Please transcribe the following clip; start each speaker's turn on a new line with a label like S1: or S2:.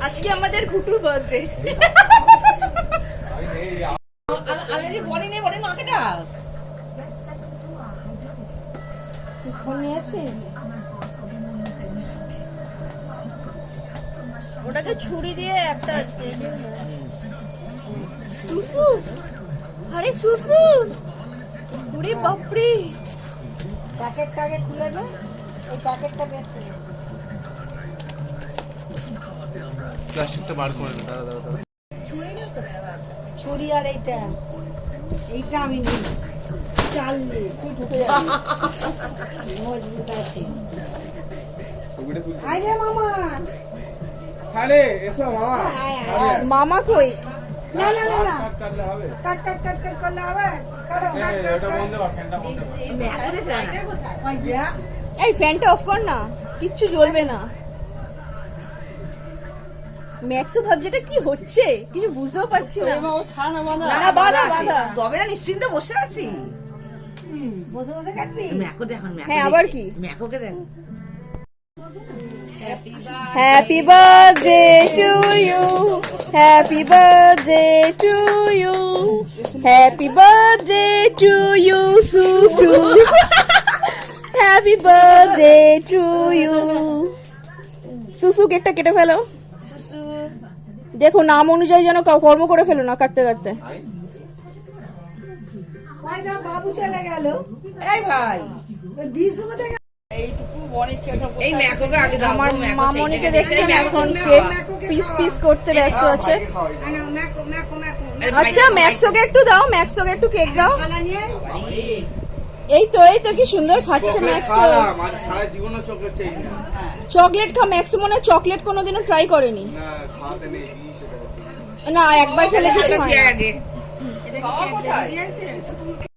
S1: আজকে আমাদের ঘুটুর বার্থডে।
S2: আমি যে বলি নেই বলে মাকে ডাক।
S1: ফোন নিয়ে আসিস? ওটাকে ছুরি দিয়ে একটা সুসু। আরে সুসু, ওরে বাপরে। প্যাকেটটাকে খুলে দে, এই প্যাকেটটা বের করে
S3: প্লাস্টিকটা বার করে না। দাঁড়া দাঁড়া
S1: ছুরি। আর এইটা আমি নিই। চাল নিয়ে তুই ঢুকে যাবি। মজবুত আছে। আয় রে মামা।
S3: আরে এসো মামা।
S1: মামা কই? না না না না,
S3: কাট কাটলে হবে।
S1: কাট কাট কাট কাট করলে হবে। করো।
S3: এটা বন্ধ কর, ফ্যানটা বন্ধ কর।
S1: এই ফ্যানটা অফ কর না, কিচ্ছু জ্বলবে না। ম্যাক্সও ভাবছে এটা কি হচ্ছে, কিছু বুঝতেও পারছি না। না না, বাধা বাধা।
S2: তবে না নিশ্চিন্তে বসে আছি।
S1: বসে বসে কাটবি।
S2: ম্যাকো দেখুন,
S1: হ্যাঁ, আবার কি?
S2: ম্যাকোকে দেখ।
S1: Happy birthday to you, happy birthday to you, happy birthday to you Susu, happy birthday to you. Susu কেকটা কেটে ফেলো। দেখো নাম অনুযায়ী যেন কর্ম করে ফেলো না কাটতে কাটতে। বাবু চলে গেল।
S2: এই ভাই, এই ম্যাকোকে আগে দাও।
S1: আমার
S2: ম্যাকো
S1: মামনিকে
S2: সেইটাকে
S1: দেখছেন
S2: দেখতে
S1: এখন
S2: ম্যাকো,
S1: কেক পিস পিস করতে ব্যস্ত আছে।
S2: আরে ভাই,
S1: আচ্ছা ম্যাক্সোকে একটু দাও, ম্যাক্সোকে একটু কেক দাও। এই তো কি সুন্দর খাচ্ছে ম্যাক্সো।
S3: সারা জীবনও চকলেট চাই না।
S1: চকলেট খা। ম্যাক্সো মনে হয় চকলেট কোনোদিনও ট্রাই করেনি।
S3: না খাওয়াতে নেই সেটা।
S1: না, একবার খেলে কিছু হয় না।
S2: আগে
S4: এটা কি